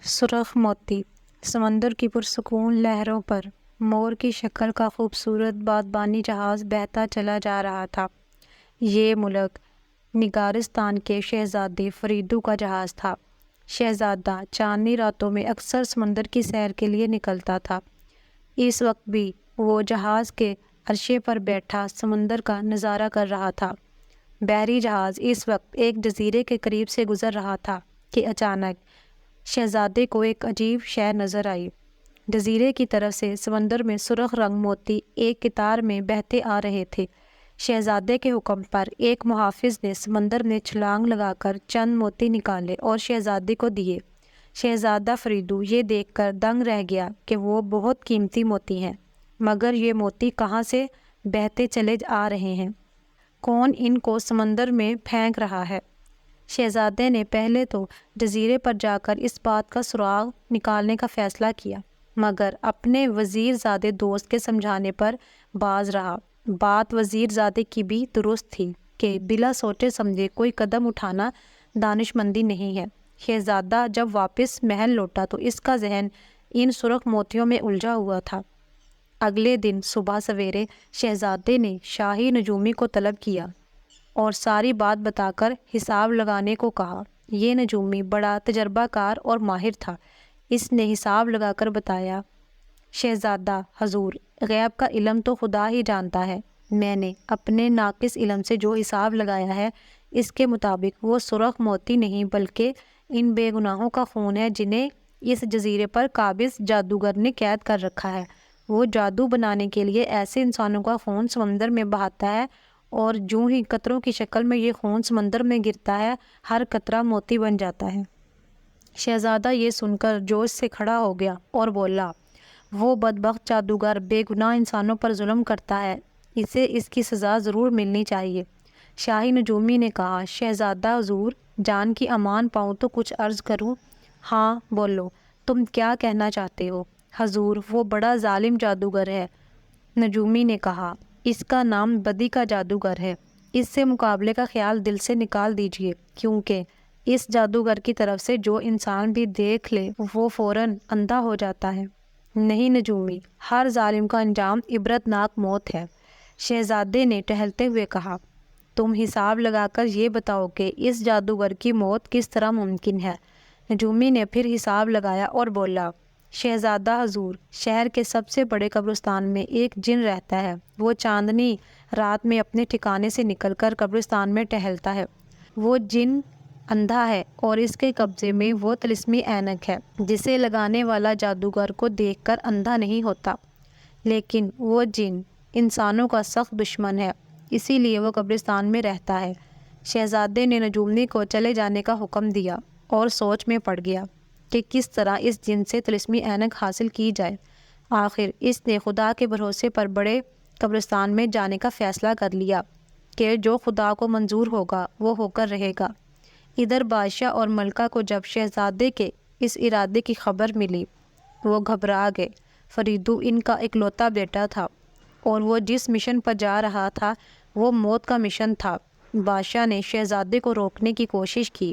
سرخ موتی سمندر کی پرسکون لہروں پر مور کی شکل کا خوبصورت بادبانی جہاز بہتا چلا جا رہا تھا۔ یہ ملک نگارستان کے شہزادے فریدو کا جہاز تھا۔ شہزادہ چاندنی راتوں میں اکثر سمندر کی سیر کے لیے نکلتا تھا۔ اس وقت بھی وہ جہاز کے عرصے پر بیٹھا سمندر کا نظارہ کر رہا تھا۔ بحری جہاز اس وقت ایک جزیرے کے قریب سے گزر رہا تھا کہ اچانک شہزادے کو ایک عجیب شے نظر آئی۔ جزیرے کی طرف سے سمندر میں سرخ رنگ موتی ایک قطار میں بہتے آ رہے تھے۔ شہزادے کے حکم پر ایک محافظ نے سمندر میں چھلانگ لگا کر چند موتی نکالے اور شہزادے کو دیے۔ شہزادہ فریدو یہ دیکھ کر دنگ رہ گیا کہ وہ بہت قیمتی موتی ہیں، مگر یہ موتی کہاں سے بہتے چلے آ رہے ہیں؟ کون ان کو سمندر میں پھینک رہا ہے؟ شہزادے نے پہلے تو جزیرے پر جا کر اس بات کا سراغ نکالنے کا فیصلہ کیا، مگر اپنے وزیر زادے دوست کے سمجھانے پر باز رہا۔ بات وزیر زادے کی بھی درست تھی کہ بلا سوچے سمجھے کوئی قدم اٹھانا دانشمندی نہیں ہے۔ شہزادہ جب واپس محل لوٹا تو اس کا ذہن ان سرخ موتیوں میں الجھا ہوا تھا۔ اگلے دن صبح سویرے شہزادے نے شاہی نجومی کو طلب کیا اور ساری بات بتا کر حساب لگانے کو کہا۔ یہ نجومی بڑا تجربہ کار اور ماہر تھا۔ اس نے حساب لگا کر بتایا، شہزادہ حضور، غیب کا علم تو خدا ہی جانتا ہے۔ میں نے اپنے ناقص علم سے جو حساب لگایا ہے اس کے مطابق وہ سرخ موتی نہیں بلکہ ان بے گناہوں کا خون ہے جنہیں اس جزیرے پر قابض جادوگر نے قید کر رکھا ہے۔ وہ جادو بنانے کے لیے ایسے انسانوں کا خون سمندر میں بہاتا ہے اور جوں ہی قطروں کی شکل میں یہ خون سمندر میں گرتا ہے، ہر قطرہ موتی بن جاتا ہے۔ شہزادہ یہ سن کر جوش سے کھڑا ہو گیا اور بولا، وہ بدبخت جادوگر بے گناہ انسانوں پر ظلم کرتا ہے، اسے اس کی سزا ضرور ملنی چاہیے۔ شاہی نجومی نے کہا، شہزادہ حضور، جان کی امان پاؤں تو کچھ عرض کروں؟ ہاں بولو، تم کیا کہنا چاہتے ہو؟ حضور، وہ بڑا ظالم جادوگر ہے۔ نجومی نے کہا، اس کا نام بدی کا جادوگر ہے۔ اس سے مقابلے کا خیال دل سے نکال دیجیے، کیونکہ اس جادوگر کی طرف سے جو انسان بھی دیکھ لے وہ فوراً اندھا ہو جاتا ہے۔ نہیں نجومی، ہر ظالم کا انجام عبرتناک موت ہے۔ شہزادے نے ٹہلتے ہوئے کہا، تم حساب لگا کر یہ بتاؤ کہ اس جادوگر کی موت کس طرح ممکن ہے؟ نجومی نے پھر حساب لگایا اور بولا، شہزادہ حضور، شہر کے سب سے بڑے قبرستان میں ایک جن رہتا ہے۔ وہ چاندنی رات میں اپنے ٹھکانے سے نکل کر قبرستان میں ٹہلتا ہے۔ وہ جن اندھا ہے اور اس کے قبضے میں وہ طلسمی اینک ہے جسے لگانے والا جادوگر کو دیکھ کر اندھا نہیں ہوتا، لیکن وہ جن انسانوں کا سخت دشمن ہے، اسی لیے وہ قبرستان میں رہتا ہے۔ شہزادے نے نجومی کو چلے جانے کا حکم دیا اور سوچ میں پڑ گیا کہ کس طرح اس جن سے طلسمی اینک حاصل کی جائے۔ آخر اس نے خدا کے بھروسے پر بڑے قبرستان میں جانے کا فیصلہ کر لیا کہ جو خدا کو منظور ہوگا وہ ہو کر رہے گا۔ ادھر بادشاہ اور ملکہ کو جب شہزادے کے اس ارادے کی خبر ملی وہ گھبرا گئے۔ فریدو ان کا اکلوتا بیٹا تھا اور وہ جس مشن پر جا رہا تھا وہ موت کا مشن تھا۔ بادشاہ نے شہزادے کو روکنے کی کوشش کی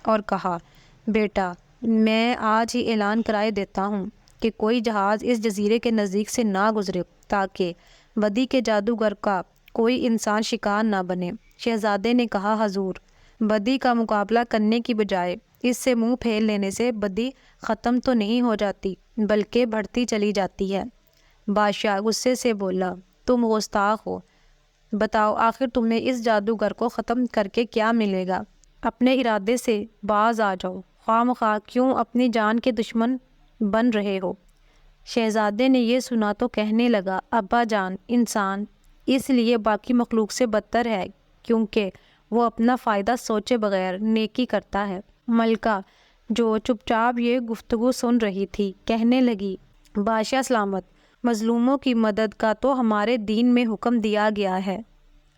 اور کہا، بیٹا، میں آج ہی اعلان کرائے دیتا ہوں کہ کوئی جہاز اس جزیرے کے نزدیک سے نہ گزرے تاکہ بدی کے جادوگر کا کوئی انسان شکار نہ بنے۔ شہزادے نے کہا، حضور، بدی کا مقابلہ کرنے کی بجائے اس سے منہ پھیر لینے سے بدی ختم تو نہیں ہو جاتی بلکہ بڑھتی چلی جاتی ہے۔ بادشاہ غصے سے بولا، تم گستاخ ہو، بتاؤ آخر تمہیں اس جادوگر کو ختم کر کے کیا ملے گا؟ اپنے ارادے سے باز آ جاؤ، خواہ مخواہ کیوں اپنی جان کے دشمن بن رہے ہو؟ شہزادے نے یہ سنا تو کہنے لگا، ابا جان، انسان اس لیے باقی مخلوق سے بدتر ہے کیونکہ وہ اپنا فائدہ سوچے بغیر نیکی کرتا ہے۔ ملکہ جو چپ چاپ یہ گفتگو سن رہی تھی کہنے لگی، بادشاہ سلامت، مظلوموں کی مدد کا تو ہمارے دین میں حکم دیا گیا ہے۔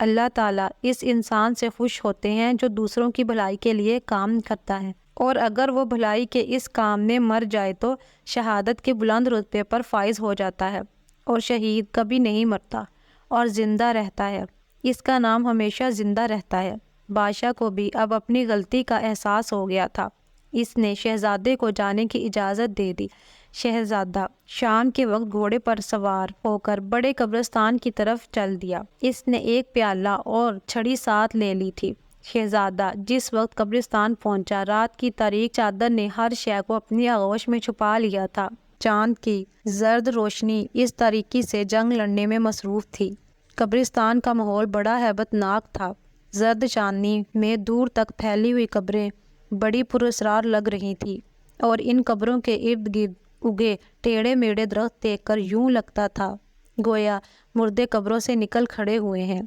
اللہ تعالیٰ اس انسان سے خوش ہوتے ہیں جو دوسروں کی بھلائی کے لیے کام کرتا ہے، اور اگر وہ بھلائی کے اس کام میں مر جائے تو شہادت کے بلند رتبے پر فائز ہو جاتا ہے، اور شہید کبھی نہیں مرتا اور زندہ رہتا ہے، اس کا نام ہمیشہ زندہ رہتا ہے۔ بادشاہ کو بھی اب اپنی غلطی کا احساس ہو گیا تھا، اس نے شہزادے کو جانے کی اجازت دے دی۔ شہزادہ شام کے وقت گھوڑے پر سوار ہو کر بڑے قبرستان کی طرف چل دیا۔ اس نے ایک پیالہ اور چھڑی ساتھ لے لی تھی۔ شہزادہ جس وقت قبرستان پہنچا، رات کی تاریک چادر نے ہر شے کو اپنی آغوش میں چھپا لیا تھا۔ چاند کی زرد روشنی اس تاریکی سے جنگ لڑنے میں مصروف تھی۔ قبرستان کا ماحول بڑا ہیبت ناک تھا۔ زرد چاندنی میں دور تک پھیلی ہوئی قبریں بڑی پراسرار لگ رہی تھیں، اور ان قبروں کے ارد گرد اگے ٹیڑھے میڑھے درخت دیکھ کر یوں لگتا تھا گویا مردے قبروں سے نکل کھڑے ہوئے ہیں۔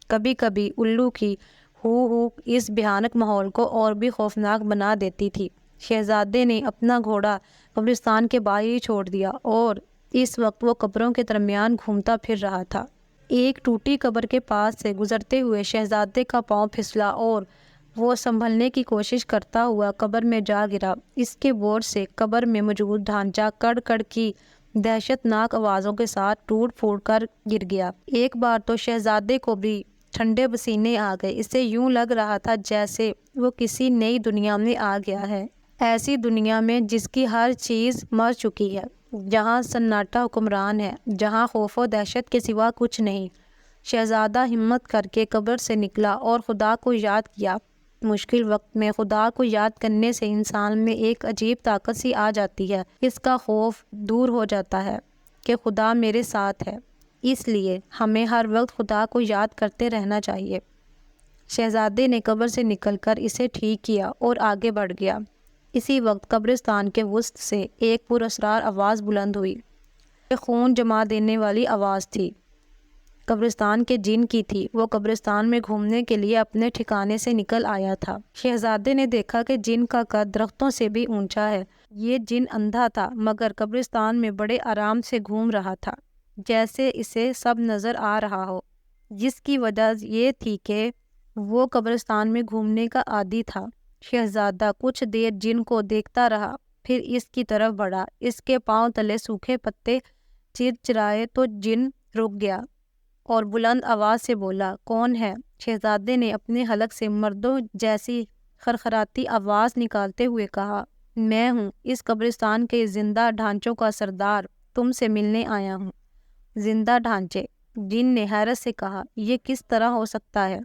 کبھی کبھی الو کی ہو اس بھیانک ماحول کو اور بھی خوفناک بنا دیتی تھی۔ شہزادے نے اپنا گھوڑا قبرستان کے باہر ہی چھوڑ دیا، اور اس وقت وہ قبروں کے درمیان گھومتا پھر رہا تھا۔ ایک ٹوٹی قبر کے پاس سے گزرتے ہوئے شہزادے کا پاؤں پھسلا اور وہ سنبھلنے کی کوشش کرتا ہوا قبر میں جا گرا۔ اس کے بوجھ سے قبر میں موجود ڈھانچہ کڑ کڑ کی دہشت ناک آوازوں کے ساتھ ٹوٹ پھوٹ کر گر گیا۔ ایک بار تو شہزادے کو بھی ٹھنڈے پسینے آ گئے۔ اسے یوں لگ رہا تھا جیسے وہ کسی نئی دنیا میں آ گیا ہے، ایسی دنیا میں جس کی ہر چیز مر چکی ہے، جہاں سناٹا حکمران ہے، جہاں خوف و دہشت کے سوا کچھ نہیں۔ شہزادہ ہمت کر کے قبر سے نکلا اور خدا کو یاد کیا۔ مشکل وقت میں خدا کو یاد کرنے سے انسان میں ایک عجیب طاقت سی آ جاتی ہے۔ اس کا خوف دور ہو جاتا ہے کہ خدا میرے ساتھ ہے، اس لیے ہمیں ہر وقت خدا کو یاد کرتے رہنا چاہیے۔ شہزادے نے قبر سے نکل کر اسے ٹھیک کیا اور آگے بڑھ گیا۔ اسی وقت قبرستان کے وسط سے ایک پراسرار آواز بلند ہوئی۔ یہ خون جما دینے والی آواز تھی، قبرستان کے جن کی تھی۔ وہ قبرستان میں گھومنے کے لیے اپنے ٹھکانے سے نکل آیا تھا۔ شہزادے نے دیکھا کہ جن کا قد درختوں سے بھی اونچا ہے۔ یہ جن اندھا تھا، مگر قبرستان میں بڑے آرام سے گھوم رہا تھا، جیسے اسے سب نظر آ رہا ہو۔ جس کی وجہ یہ تھی کہ وہ قبرستان میں گھومنے کا عادی تھا۔ شہزادہ کچھ دیر جن کو دیکھتا رہا، پھر اس کی طرف بڑھا۔ اس کے پاؤں تلے سوکھے پتے چرچرائے تو جن رک گیا اور بلند آواز سے بولا، کون ہے؟ شہزادے نے اپنے حلق سے مردوں جیسی خرخراتی آواز نکالتے ہوئے کہا، میں ہوں اس قبرستان کے زندہ ڈھانچوں کا سردار، تم سے ملنے آیا ہوں۔ زندہ ڈھانچے؟ جن نے حیرت سے کہا، یہ کس طرح ہو سکتا ہے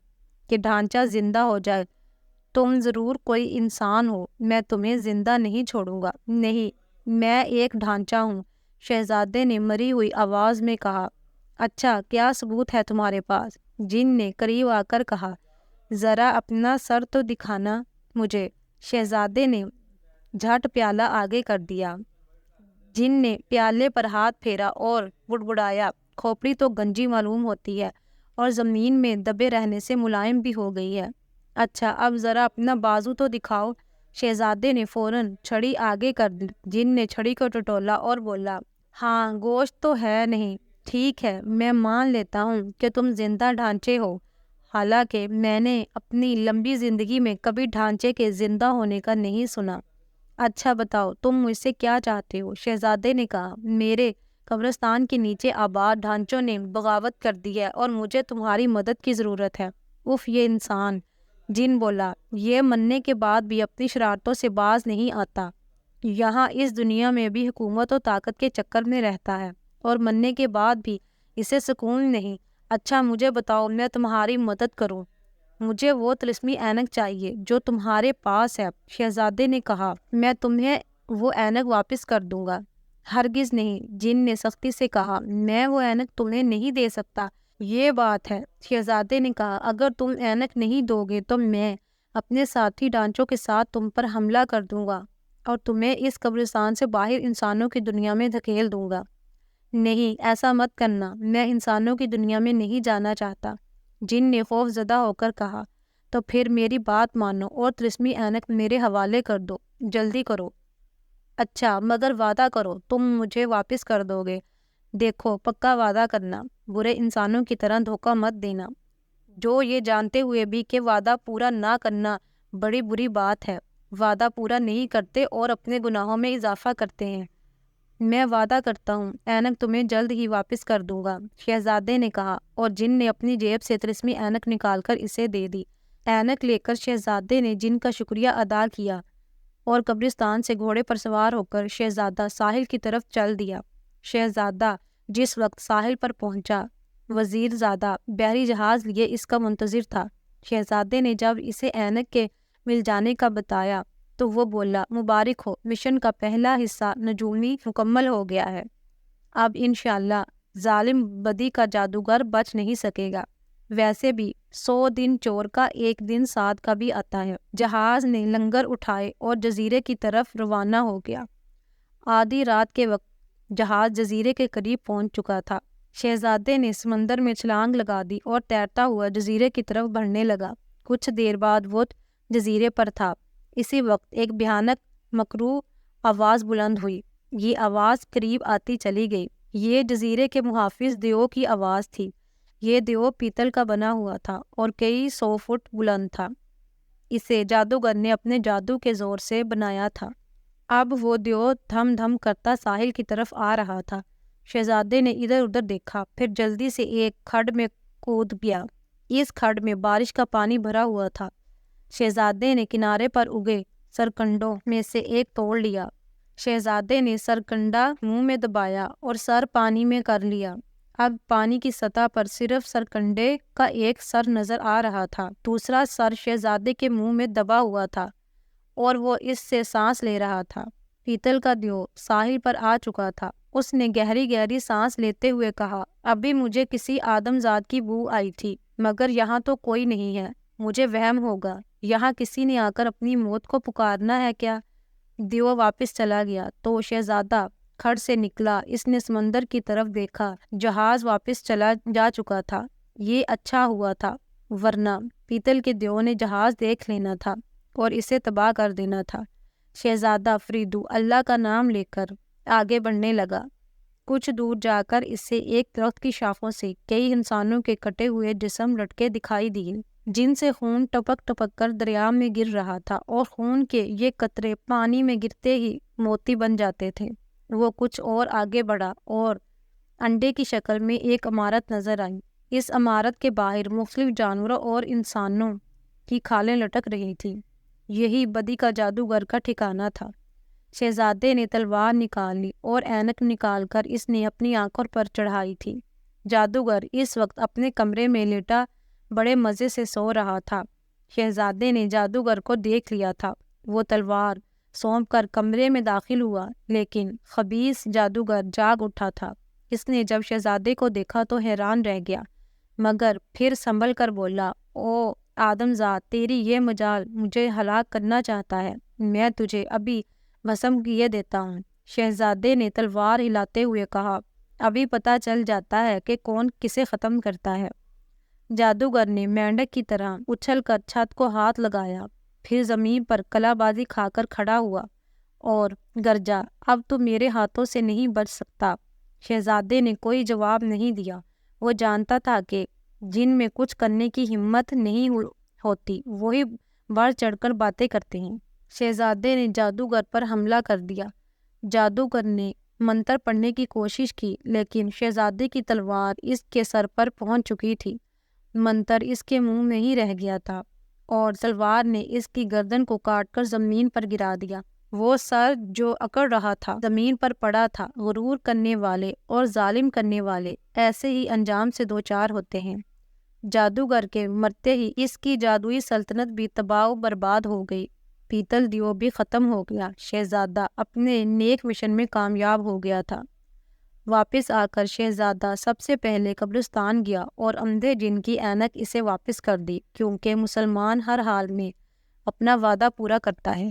کہ ڈھانچہ زندہ ہو جائے؟ تم ضرور کوئی انسان ہو، میں تمہیں زندہ نہیں چھوڑوں گا۔ نہیں، میں ایک ڈھانچہ ہوں، شہزادے نے مری ہوئی آواز میں کہا۔ اچھا، کیا ثبوت ہے تمہارے پاس؟ جن نے قریب آ کر کہا۔ ذرا اپنا سر تو دکھانا مجھے۔ شہزادے نے جھٹ پیالہ آگے کر دیا۔ جن نے پیالے پر ہاتھ پھیرا اور بڑبڑایا، کھوپڑی تو گنجی معلوم ہوتی ہے اور زمین میں دبے رہنے سے ملائم بھی ہو گئی ہے۔ اچھا، اب ذرا اپنا بازو تو دکھاؤ۔ شہزادے نے فوراً چھڑی آگے کر دی۔ جن نے چھڑی کو ٹٹولا اور بولا، ہاں، گوشت تو ہے نہیں۔ ٹھیک ہے، میں مان لیتا ہوں کہ تم زندہ ڈھانچے ہو، حالانکہ میں نے اپنی لمبی زندگی میں کبھی ڈھانچے کے زندہ ہونے کا نہیں سنا۔ اچھا بتاؤ، تم مجھ سے کیا چاہتے ہو؟ شہزادے نے کہا، میرے قبرستان کے نیچے آباد ڈھانچوں نے بغاوت کر دی ہے اور مجھے تمہاری مدد کی ضرورت ہے۔ اف، یہ انسان، جن بولا، یہ مننے کے بعد بھی اپنی شرارتوں سے باز نہیں آتا۔ یہاں اس دنیا میں بھی حکومت و طاقت کے چکر میں رہتا ہے اور مننے کے بعد بھی اسے سکون نہیں۔ اچھا، مجھے بتاؤ، میں تمہاری مدد کروں۔ مجھے وہ طلسمی اینک چاہیے جو تمہارے پاس ہے۔ شہزادے نے کہا، میں تمہیں وہ اینک واپس کر دوں گا۔ ہرگز نہیں، جن نے سختی سے کہا، میں وہ اینک تمہیں نہیں دے سکتا۔ یہ بات ہے، شہزادے نے کہا، اگر تم اینک نہیں دو گے تو میں اپنے ساتھی ڈھانچوں کے ساتھ تم پر حملہ کر دوں گا اور تمہیں اس قبرستان سے باہر انسانوں کی دنیا میں دھکیل دوں گا۔ نہیں، ایسا مت کرنا، میں انسانوں کی دنیا میں نہیں جانا چاہتا۔ جن نے خوف زدہ ہو کر کہا، تو پھر میری بات مانو اور طلسمی اینک میرے حوالے کر دو، جلدی کرو۔ اچھا، مگر وعدہ کرو تم مجھے واپس کر دو گے۔ دیکھو، پکا وعدہ کرنا، برے انسانوں کی طرح دھوکہ مت دینا، جو یہ جانتے ہوئے بھی کہ وعدہ پورا نہ کرنا بڑی بری بات ہے، وعدہ پورا نہیں کرتے اور اپنے گناہوں میں اضافہ کرتے ہیں۔ میں وعدہ کرتا ہوں، اینک تمہیں جلد ہی واپس کر دوں گا، شہزادے نے کہا، اور جن نے اپنی جیب سے طلسمی اینک نکال کر اسے دے دی۔ اینک لے کر شہزادے نے جن کا شکریہ ادا کیا۔ اور قبرستان سے گھوڑے پر سوار ہو کر شہزادہ ساحل کی طرف چل دیا۔ شہزادہ جس وقت ساحل پر پہنچا، وزیر زادہ بحری جہاز لیے اس کا منتظر تھا۔ شہزادے نے جب اسے اینک کے مل جانے کا بتایا تو وہ بولا، مبارک ہو، مشن کا پہلا حصہ نجومی مکمل ہو گیا ہے۔ اب انشاءاللہ ظالم بدی کا جادوگر بچ نہیں سکے گا۔ ویسے بھی 100 دن چور کا 1 دن سعد کا بھی آتا ہے۔ جہاز نے لنگر اٹھائے اور جزیرے کی طرف روانہ ہو گیا۔ آدھی رات کے وقت جہاز جزیرے کے قریب پہنچ چکا تھا۔ شہزادے نے سمندر میں چھلانگ لگا دی اور تیرتا ہوا جزیرے کی طرف بڑھنے لگا۔ کچھ دیر بعد وہ جزیرے پر تھا۔ اسی وقت ایک بھیانک مکروہ آواز بلند ہوئی۔ یہ آواز قریب آتی چلی گئی۔ یہ جزیرے کے محافظ دیو کی آواز تھی۔ یہ دیو پیتل کا بنا ہوا تھا اور کئی 100 فٹ بلند تھا۔ اسے جادوگر نے اپنے جادو کے زور سے بنایا تھا۔ اب وہ دیو دھم دھم کرتا ساحل کی طرف آ رہا تھا۔ شہزادے نے ادھر ادھر دیکھا، پھر جلدی سے ایک کھڈ میں کود گیا۔ اس کھڈ میں بارش کا پانی بھرا ہوا تھا۔ شہزادے نے کنارے پر اگے سرکنڈوں میں سے ایک توڑ لیا۔ شہزادے نے سرکنڈا منہ میں دبایا اور سر پانی میں کر لیا۔ اب پانی کی سطح پر صرف سرکنڈے کا ایک سر نظر آ رہا تھا۔ دوسرا سر شہزادے کے منہ میں دبا ہوا تھا اور وہ اس سے سانس لے رہا تھا۔ پیتل کا دیو ساحل پر آ چکا تھا۔ اس نے گہری گہری سانس لیتے ہوئے کہا، ابھی مجھے کسی آدم زاد کی بو آئی تھی، مگر یہاں تو کوئی نہیں ہے۔ مجھے وہم ہوگا، یہاں کسی نے آ کر اپنی موت کو پکارنا ہے کیا؟ دیو واپس چلا گیا تو شہزادہ کھڈ سے نکلا۔ اس نے سمندر کی طرف دیکھا۔ جہاز واپس چلا جا چکا تھا۔ یہ اچھا ہوا تھا، ورنہ پیتل کے دیو نے جہاز دیکھ لینا تھا اور اسے تباہ کر دینا تھا۔ شہزادہ فریدو اللہ کا نام لے کر آگے بڑھنے لگا۔ کچھ دور جا کر اسے ایک درخت کی شاخوں سے کئی انسانوں کے کٹے ہوئے جسم لٹکے دکھائی دیے، جن سے خون ٹپک ٹپک کر دریا میں گر رہا تھا اور خون کے یہ قطرے پانی میں گرتے ہی موتی بن جاتے تھے۔ وہ کچھ اور آگے بڑھا اور انڈے کی شکل میں ایک عمارت نظر آئی۔ اس عمارت کے باہر مختلف جانوروں اور انسانوں کی کھالیں لٹک رہی تھیں۔ یہی بدی کا جادوگر کا ٹھکانہ تھا۔ شہزادے نے تلوار نکال لی اور اینک نکال کر اس نے اپنی آنکھوں پر چڑھائی تھی۔ جادوگر اس وقت اپنے کمرے میں لیٹا بڑے مزے سے سو رہا تھا۔ شہزادے نے جادوگر کو دیکھ لیا تھا۔ وہ تلوار سونپ کر کمرے میں داخل ہوا، لیکن خبیث جادوگر جاگ اٹھا تھا۔ اس نے جب شہزادے کو دیکھا تو حیران رہ گیا، مگر پھر سنبھل کر بولا، او آدم زاد، تیری یہ مجال مجھے ہلاک کرنا چاہتا ہے، میں تجھے ابھی بھسم کیے دیتا ہوں۔ شہزادے نے تلوار ہلاتے ہوئے کہا، ابھی پتہ چل جاتا ہے کہ کون کسے ختم کرتا ہے۔ جادوگر نے مینڈک کی طرح اچھل کر چھت کو ہاتھ لگایا، پھر زمین پر کلا بازی کھا کر کھڑا ہوا اور گرجا، اب تو میرے ہاتھوں سے نہیں بچ سکتا۔ شہزادے نے کوئی جواب نہیں دیا۔ وہ جانتا تھا کہ جن میں کچھ کرنے کی ہمت نہیں ہوتی وہی بڑھ چڑھ کر باتیں کرتے ہیں۔ شہزادے نے جادوگر پر حملہ کر دیا۔ جادوگر نے منتر پڑھنے کی کوشش کی، لیکن شہزادے کی تلوار اس کے سر پر پہنچ چکی تھی۔ منتر اس کے منہ میں ہی رہ گیا تھا اور تلوار نے اس کی گردن کو کاٹ کر زمین پر گرا دیا۔ وہ سر جو اکڑ رہا تھا زمین پر پڑا تھا۔ غرور کرنے والے اور ظالم کرنے والے ایسے ہی انجام سے دوچار ہوتے ہیں۔ جادوگر کے مرتے ہی اس کی جادوئی سلطنت بھی تباہ و برباد ہو گئی۔ پیتل دیو بھی ختم ہو گیا۔ شہزادہ اپنے نیک مشن میں کامیاب ہو گیا تھا۔ واپس آ کر شہزادہ سب سے پہلے قبرستان گیا اور اندھے جن کی اینک اسے واپس کر دی، کیونکہ مسلمان ہر حال میں اپنا وعدہ پورا کرتا ہے۔